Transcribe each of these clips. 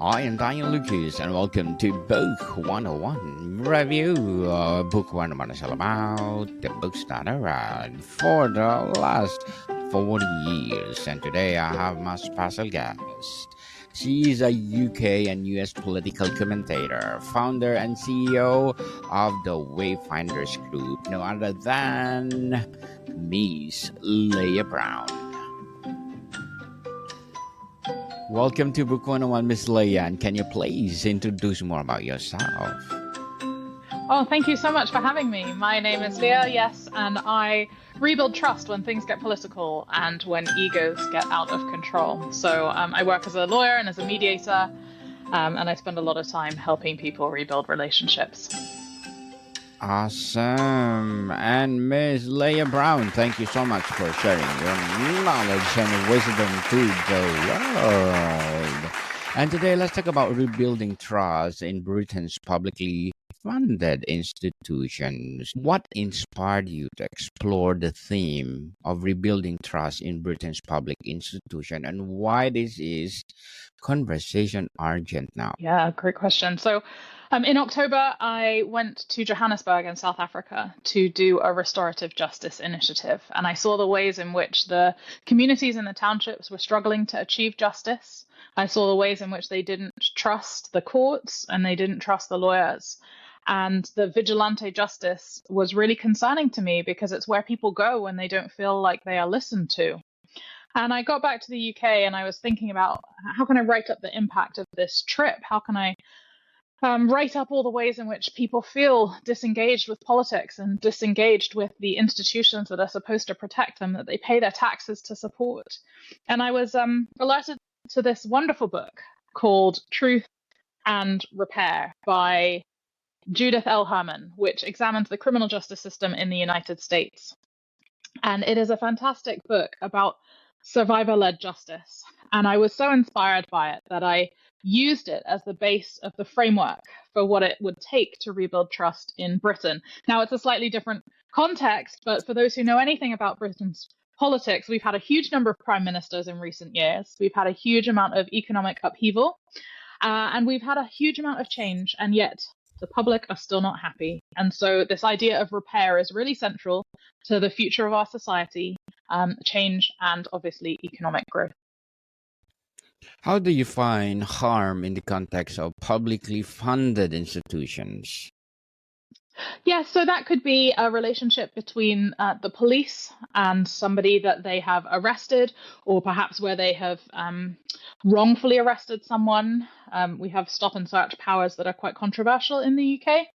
I am Daniel Lucas, and welcome to Book 101 Review. Book 101 is all about the books that I read for the last 40 years. And today I have my special guest. She is a UK and US political commentator, founder and CEO of the WayFinders group, no other than Miss Leah Brown. Welcome to Book 101, Miss Leah, and can you please introduce more about yourself? Oh, thank you so much for having me. My name is Leah, yes, and I rebuild trust when things get political and when egos get out of control. So I work as a lawyer and as a mediator, and I spend a lot of time helping people rebuild relationships. Awesome. And Miss Leah Brown, thank you so much for sharing your knowledge and wisdom to the world. And today, let's talk about rebuilding trust in Britain's publicly funded institutions. What inspired you to explore the theme of rebuilding trust in Britain's public institution, and why this is conversation urgent now? Yeah, great question. So in October, I went to Johannesburg in South Africa to do a restorative justice initiative. And I saw the ways in which the communities in the townships were struggling to achieve justice. I saw the ways in which they didn't trust the courts and they didn't trust the lawyers. And the vigilante justice was really concerning to me because it's where people go when they don't feel like they are listened to. And I got back to the UK and I was thinking about how can I write up the impact of this trip? How can I write up all the ways in which people feel disengaged with politics and disengaged with the institutions that are supposed to protect them, that they pay their taxes to support. And I was alerted to this wonderful book called Truth and Repair by Judith L. Herman, which examines the criminal justice system in the United States. And it is a fantastic book about survivor-led justice. And I was so inspired by it that I used it as the base of the framework for what it would take to rebuild trust in Britain. Now, it's a slightly different context, but for those who know anything about Britain's politics, we've had a huge number of prime ministers in recent years. We've had a huge amount of economic upheaval, and we've had a huge amount of change, and yet the public are still not happy. And so this idea of repair is really central to the future of our society, change, and obviously economic growth. How do you find harm in the context of publicly funded institutions? Yeah, so that could be a relationship between the police and somebody that they have arrested, or perhaps where they have wrongfully arrested someone. We have stop and search powers that are quite controversial in the UK.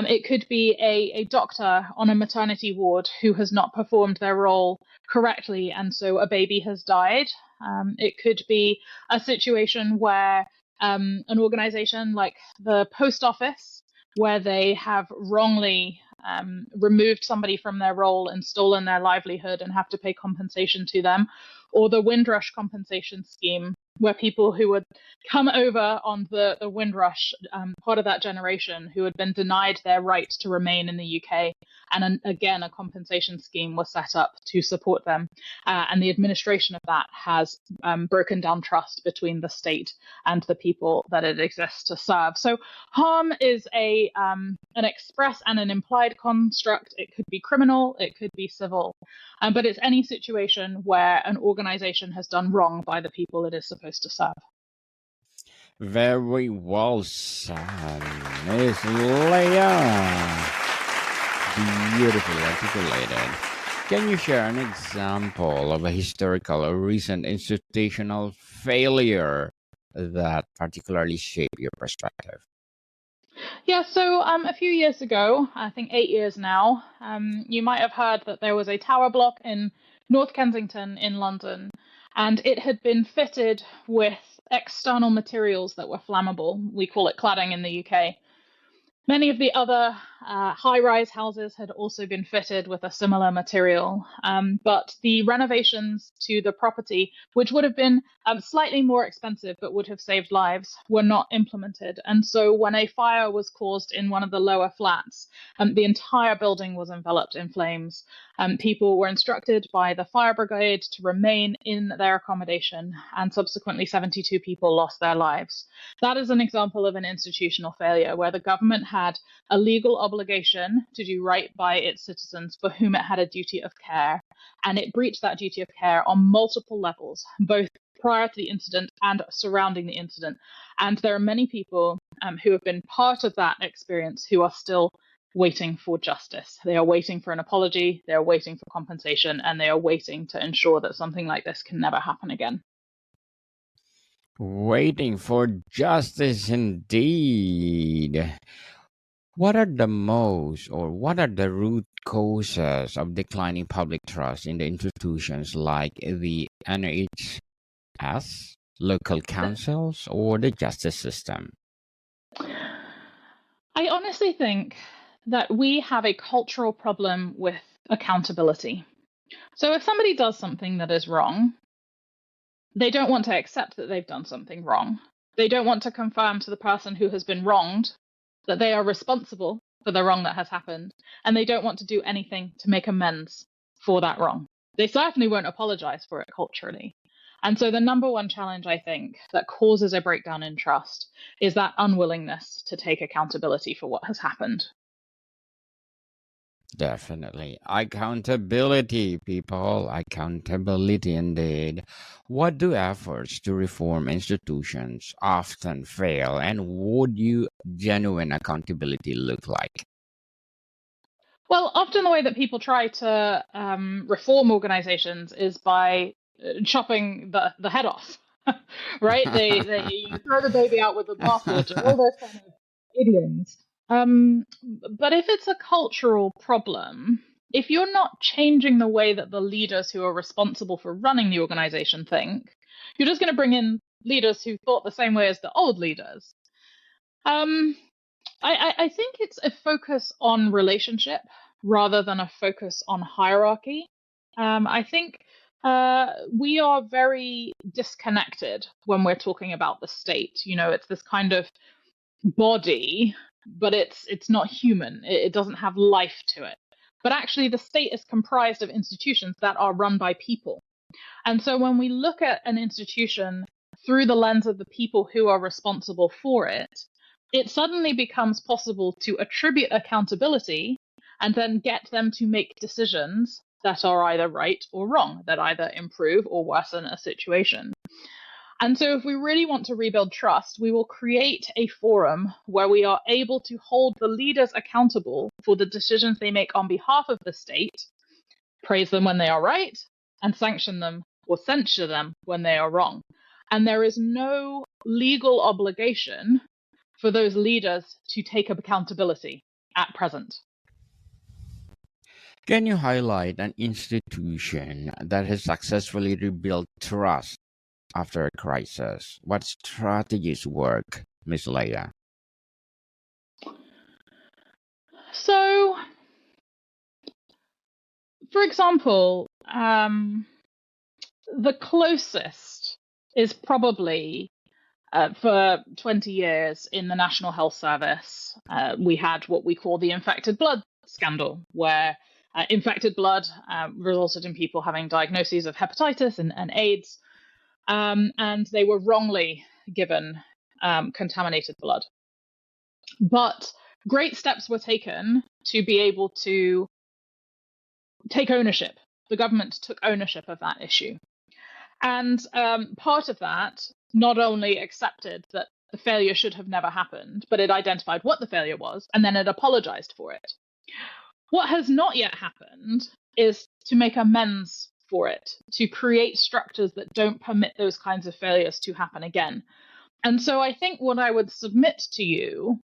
It could be a doctor on a maternity ward who has not performed their role correctly, and so a baby has died. It could be a situation where an organization like the post office, where they have wrongly removed somebody from their role and stolen their livelihood and have to pay compensation to them, or the Windrush compensation scheme, where people who would come over on the Windrush, part of that generation, who had been denied their right to remain in the UK. And again, a compensation scheme was set up to support them. And the administration of that has broken down trust between the state and the people that it exists to serve. So harm is an express and an implied construct. It could be criminal, it could be civil, but it's any situation where an organization has done wrong by the people it is supposed to serve. Very well said, Miss Leah. Beautifully articulated. Can you share an example of a historical or recent institutional failure that particularly shaped your perspective? Yeah, so a few years ago, I think 8 years now, you might have heard that there was a tower block in North Kensington in London, and it had been fitted with external materials that were flammable. We call it cladding in the UK. Many of the other high-rise houses had also been fitted with a similar material, but the renovations to the property, which would have been slightly more expensive but would have saved lives, were not implemented. And so when a fire was caused in one of the lower flats, the entire building was enveloped in flames. People were instructed by the fire brigade to remain in their accommodation, and subsequently 72 people lost their lives. That is an example of an institutional failure where the government had a legal obligation to do right by its citizens for whom it had a duty of care, and it breached that duty of care on multiple levels, both prior to the incident and surrounding the incident. And there are many people who have been part of that experience who are still waiting for justice. They are waiting for an apology, they are waiting for compensation, and they are waiting to ensure that something like this can never happen again. Waiting for justice indeed. What are the root causes of declining public trust in the institutions like the NHS, local councils, or the justice system? I honestly think that we have a cultural problem with accountability. So if somebody does something that is wrong, they don't want to accept that they've done something wrong. They don't want to confirm to the person who has been wronged that they are responsible for the wrong that has happened, and they don't want to do anything to make amends for that wrong. They certainly won't apologize for it culturally. And so the number one challenge, I think, that causes a breakdown in trust is that unwillingness to take accountability for what has happened. Definitely. Accountability, people. Accountability indeed. What do efforts to reform institutions often fail, and what do genuine accountability look like? Well, often the way that people try to reform organizations is by chopping the head off, right? They throw the baby out with the bathwater, all those kind of idioms. But if it's a cultural problem, if you're not changing the way that the leaders who are responsible for running the organization think, you're just going to bring in leaders who thought the same way as the old leaders. I think it's a focus on relationship rather than a focus on hierarchy. I think we are very disconnected when we're talking about the state. You know, it's this kind of body, but it's not human. It doesn't have life to it. But actually, the state is comprised of institutions that are run by people. And so when we look at an institution through the lens of the people who are responsible for it, it suddenly becomes possible to attribute accountability and then get them to make decisions that are either right or wrong, that either improve or worsen a situation. And so if we really want to rebuild trust, we will create a forum where we are able to hold the leaders accountable for the decisions they make on behalf of the state, praise them when they are right, and sanction them or censure them when they are wrong. And there is no legal obligation for those leaders to take accountability at present. Can you highlight an institution that has successfully rebuilt trust after a crisis? What strategies work, Miss Leah? So, for example, the closest is probably for 20 years in the National Health Service, we had what we call the infected blood scandal, where infected blood resulted in people having diagnoses of hepatitis and AIDS, and they were wrongly given contaminated blood. But great steps were taken to be able to take ownership. The government took ownership of that issue. And part of that not only accepted that the failure should have never happened, but it identified what the failure was, and then it apologized for it. What has not yet happened is to make amends for it, to create structures that don't permit those kinds of failures to happen again. And so I think what I would submit to you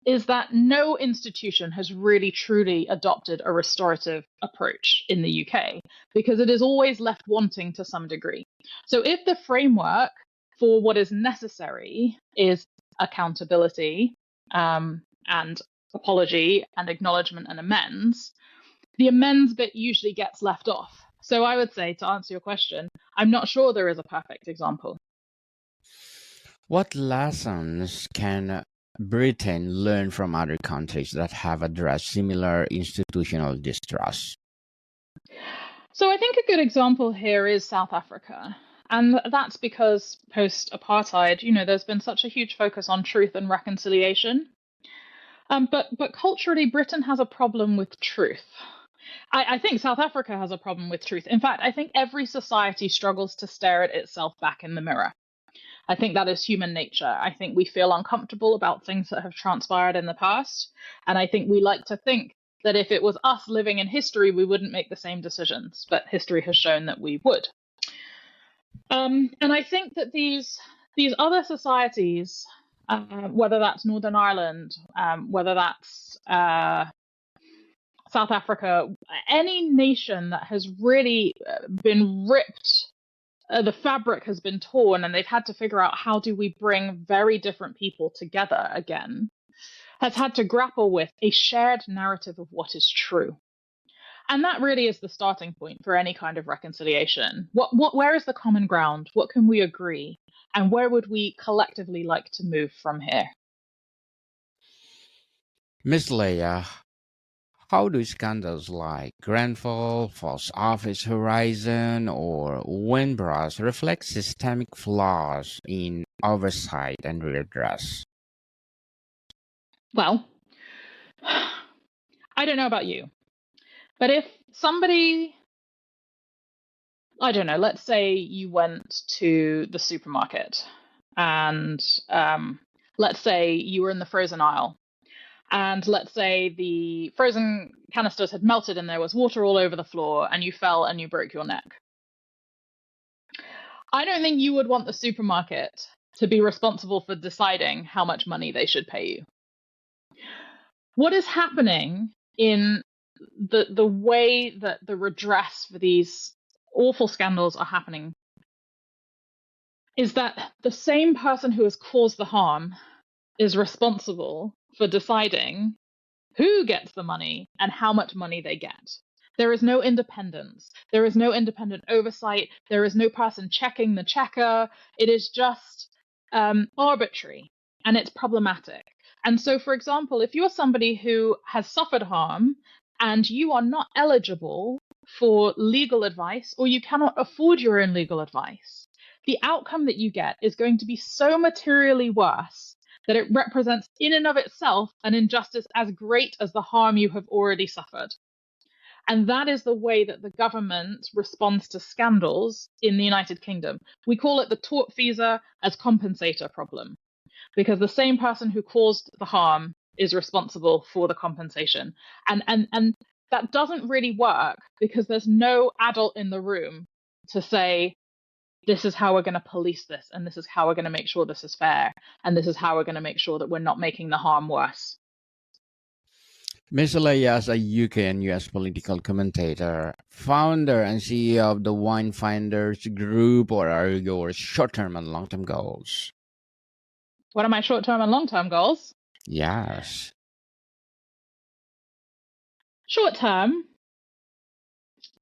is that no institution has really truly adopted a restorative approach in the UK, because it is always left wanting to some degree. So if the framework for what is necessary is accountability and apology and acknowledgement and amends, the amends bit usually gets left off. So I would say, to answer your question, I'm not sure there is a perfect example. What lessons can Britain learn from other countries that have addressed similar institutional distrust? So I think a good example here is South Africa. And that's because post-apartheid, there's been such a huge focus on truth and reconciliation. But culturally, Britain has a problem with truth. I think South Africa has a problem with truth. In fact, I think every society struggles to stare at itself back in the mirror. I think that is human nature. I think we feel uncomfortable about things that have transpired in the past. And I think we like to think that if it was us living in history, we wouldn't make the same decisions. But history has shown that we would. And I think that these other societies, whether that's Northern Ireland, whether that's South Africa, any nation that has really been ripped, the fabric has been torn, and they've had to figure out how do we bring very different people together again, has had to grapple with a shared narrative of what is true. And that really is the starting point for any kind of reconciliation. Where is the common ground? What can we agree? And where would we collectively like to move from here? Miss Leah, how do scandals like Grenfell, False Office Horizon, or Windrush reflect systemic flaws in oversight and redress? Well, I don't know about you, but if somebody, I don't know, let's say you went to the supermarket and let's say you were in the frozen aisle. And let's say the frozen canisters had melted and there was water all over the floor and you fell and you broke your neck. I don't think you would want the supermarket to be responsible for deciding how much money they should pay you. What is happening in the way that the redress for these awful scandals are happening is that the same person who has caused the harm is responsible for deciding who gets the money and how much money they get. There is no independence. There is no independent oversight. There is no person checking the checker. It is just arbitrary, and it's problematic. And so, for example, if you're somebody who has suffered harm and you are not eligible for legal advice, or you cannot afford your own legal advice, the outcome that you get is going to be so materially worse that it represents in and of itself an injustice as great as the harm you have already suffered. And that is the way that the government responds to scandals in the United Kingdom. We call it the tortfeasor as compensator problem, because the same person who caused the harm is responsible for the compensation. And that doesn't really work because there's no adult in the room to say, this is how we're going to police this, and this is how we're going to make sure this is fair, and this is how we're going to make sure that we're not making the harm worse. Ms. Leah, as a UK and US political commentator, founder and CEO of the WayFinders group, what are your short-term and long-term goals? What are my short-term and long-term goals? Yes. Short-term,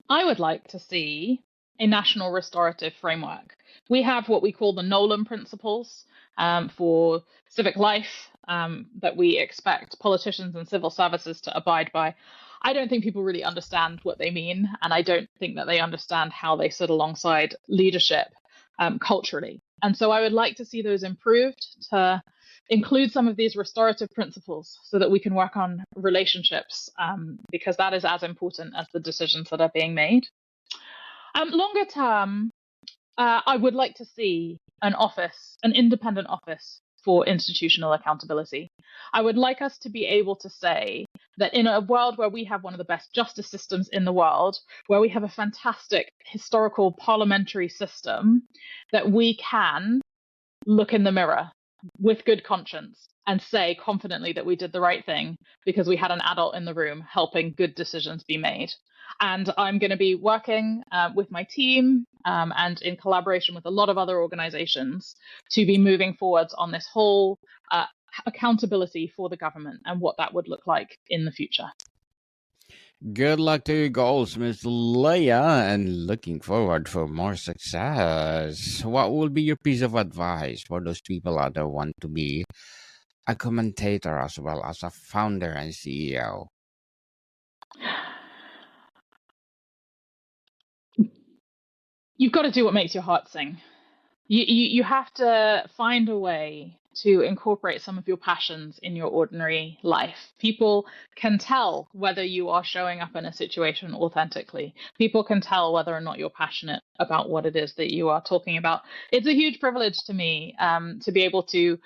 I would like to see a national restorative framework. We have what we call the Nolan principles for civic life that we expect politicians and civil services to abide by. I don't think people really understand what they mean, and I don't think that they understand how they sit alongside leadership culturally. And so I would like to see those improved to include some of these restorative principles so that we can work on relationships, because that is as important as the decisions that are being made. Longer term, I would like to see an independent office for institutional accountability. I would like us to be able to say that in a world where we have one of the best justice systems in the world, where we have a fantastic historical parliamentary system, that we can look in the mirror with good conscience and say confidently that we did the right thing because we had an adult in the room helping good decisions be made. And I'm going to be working with my team and in collaboration with a lot of other organizations to be moving forwards on this whole accountability for the government and what that would look like in the future. Good luck to your goals, Miss Leah, and looking forward for more success. What will be your piece of advice for those people out there who want to be a commentator as well as a founder and CEO? You've got to do what makes your heart sing. You have to find a way to incorporate some of your passions in your ordinary life. People can tell whether you are showing up in a situation authentically. People can tell whether or not you're passionate about what it is that you are talking about. It's a huge privilege to me to be able to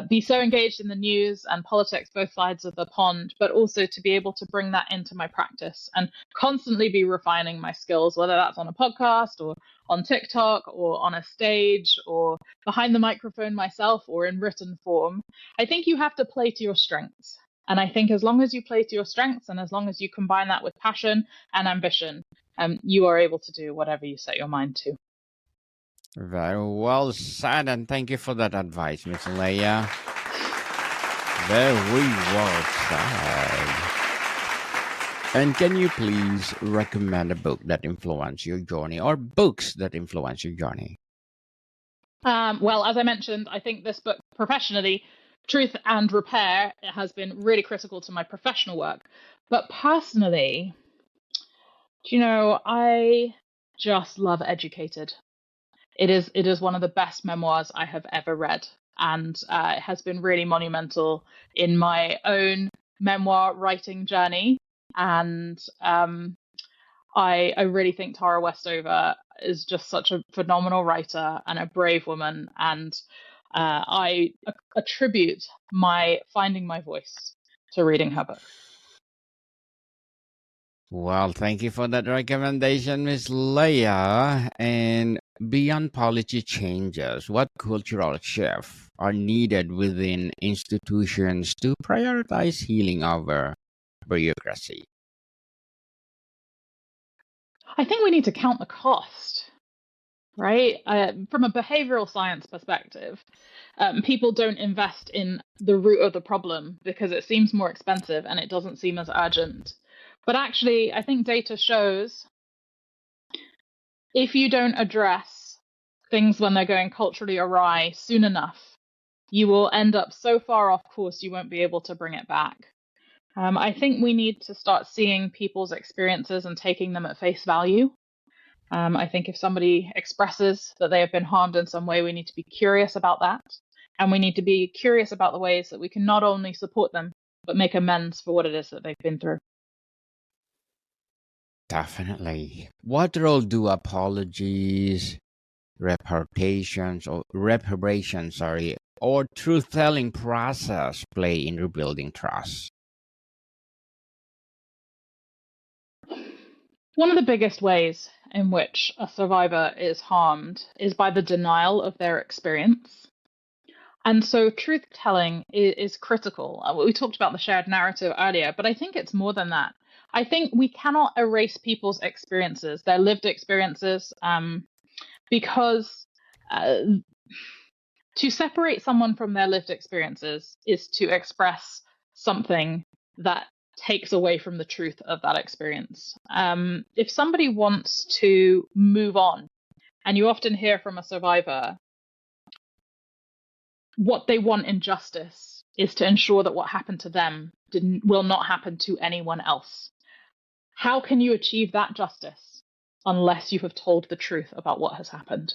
be so engaged in the news and politics, both sides of the pond, but also to be able to bring that into my practice and constantly be refining my skills, whether that's on a podcast or on TikTok or on a stage or behind the microphone myself or in written form. I think you have to play to your strengths. And I think as long as you play to your strengths and as long as you combine that with passion and ambition, you are able to do whatever you set your mind to. Very well said, and thank you for that advice, Miss Leah. Very well said. And can you please recommend a book that influenced your journey or books that influence your journey? Well, as I mentioned, I think this book professionally, Truth and Repair, it has been really critical to my professional work. But personally, I just love Educated. It is one of the best memoirs I have ever read, and it has been really monumental in my own memoir writing journey. And I really think Tara Westover is just such a phenomenal writer and a brave woman, and I attribute my finding my voice to reading her book. Well, thank you for that recommendation, Miss Leah. And beyond policy changes, what cultural shifts are needed within institutions to prioritize healing over bureaucracy? I think we need to count the cost, right? From a behavioral science perspective, people don't invest in the root of the problem because it seems more expensive and it doesn't seem as urgent. But actually, I think data shows if you don't address things when they're going culturally awry soon enough, you will end up so far off course you won't be able to bring it back. I think we need to start seeing people's experiences and taking them at face value. I think if somebody expresses that they have been harmed in some way, we need to be curious about that. And we need to be curious about the ways that we can not only support them, but make amends for what it is that they've been through. Definitely. What role do apologies, reparations, or truth-telling process play in rebuilding trust? One of the biggest ways in which a survivor is harmed is by the denial of their experience. And so truth-telling is critical. We talked about the shared narrative earlier, but I think it's more than that. I think we cannot erase people's experiences, their lived experiences, because to separate someone from their lived experiences is to express something that takes away from the truth of that experience. If somebody wants to move on, and you often hear from a survivor, what they want in justice is to ensure that what happened to them will not happen to anyone else. How can you achieve that justice unless you have told the truth about what has happened?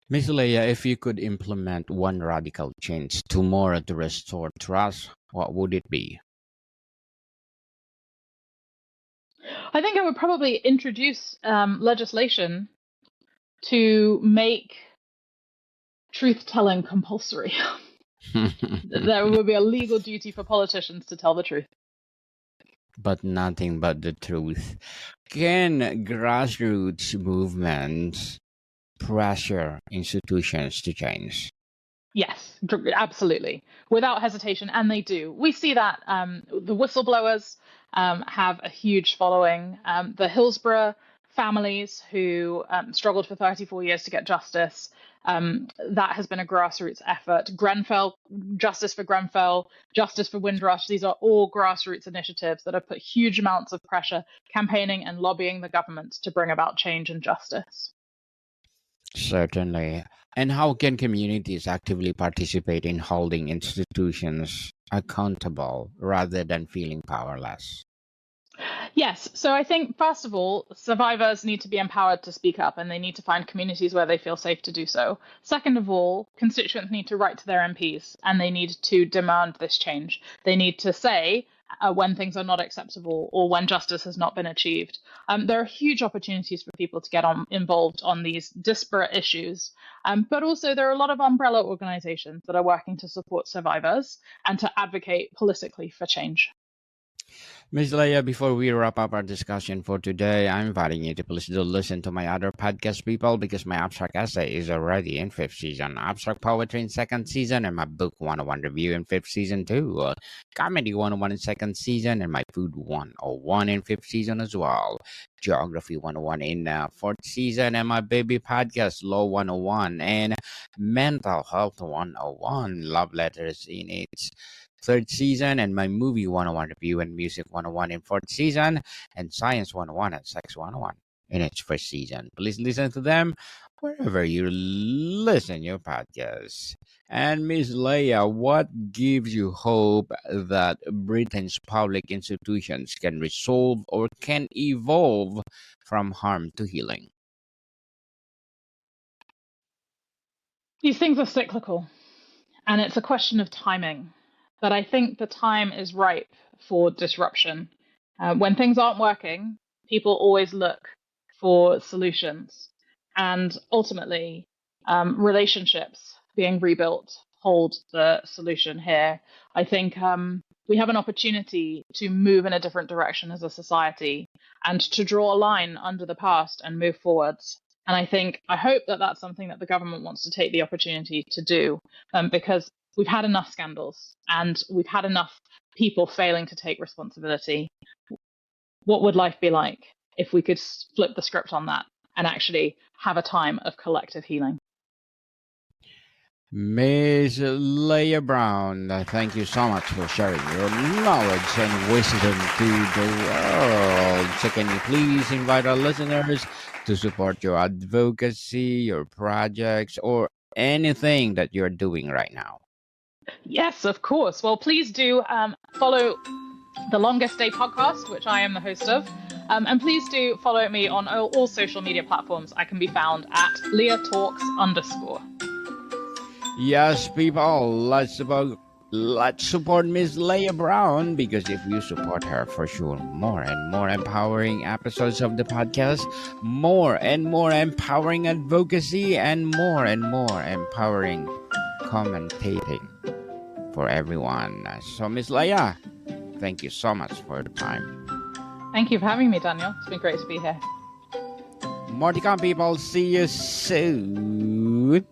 Ms. Leah, if you could implement one radical change tomorrow to restore trust, what would it be? I think I would probably introduce legislation to make truth-telling compulsory. There would be a legal duty for politicians to tell the truth. But nothing but the truth. Can grassroots movements pressure institutions to change? Yes, absolutely, without hesitation, and they do. We see that the whistleblowers have a huge following. The Hillsborough families who struggled for 34 years to get justice. That has been a grassroots effort. Grenfell, Justice for Grenfell, Justice for Windrush, these are all grassroots initiatives that have put huge amounts of pressure, campaigning and lobbying the government to bring about change and justice. Certainly. And how can communities actively participate in holding institutions accountable rather than feeling powerless? Yes. So I think, first of all, survivors need to be empowered to speak up and they need to find communities where they feel safe to do so. Second of all, constituents need to write to their MPs and they need to demand this change. They need to say when things are not acceptable or when justice has not been achieved. There are huge opportunities for people to get involved on these disparate issues. But also, there are a lot of umbrella organizations that are working to support survivors and to advocate politically for change. Ms. Leah, before we wrap up our discussion for today, I'm inviting you to please do listen to my other podcast, people, because my abstract essay is already in 5th season, abstract poetry in 2nd season, and my book 101 review in 5th season too, comedy 101 in 2nd season, and my food 101 in 5th season as well, geography 101 in 4th season, and my baby podcast law 101, and mental health 101, love letters in its 3rd season, and my movie 101 review and music 101 in 4th season, and science 101 and sex 101 in its 1st season. Please listen to them wherever you listen your podcasts. And Miss Leah, what gives you hope that Britain's public institutions can resolve or can evolve from harm to healing? These things are cyclical, and it's a question of timing. But I think the time is ripe for disruption. When things aren't working, people always look for solutions. And ultimately, relationships being rebuilt hold the solution here. I think we have an opportunity to move in a different direction as a society and to draw a line under the past and move forwards. And I hope that that's something that the government wants to take the opportunity to do, because we've had enough scandals and we've had enough people failing to take responsibility. What would life be like if we could flip the script on that and actually have a time of collective healing? Miss Leah Brown, thank you so much for sharing your knowledge and wisdom to the world. So can you please invite our listeners to support your advocacy, your projects, or anything that you're doing right now? Yes, of course. Well, please do follow the Longest Day podcast, which I am the host of. And please do follow me on all social media platforms. I can be found at LeahTalks_. Yes, people, let's support Miss Leah Brown, because if you support her, for sure, more and more empowering episodes of the podcast, more and more empowering advocacy, and more empowering commentating for everyone. So, Miss Leah, thank you so much for the time. Thank you for having me, Daniel. It's been great to be here. More to come, people. See you soon.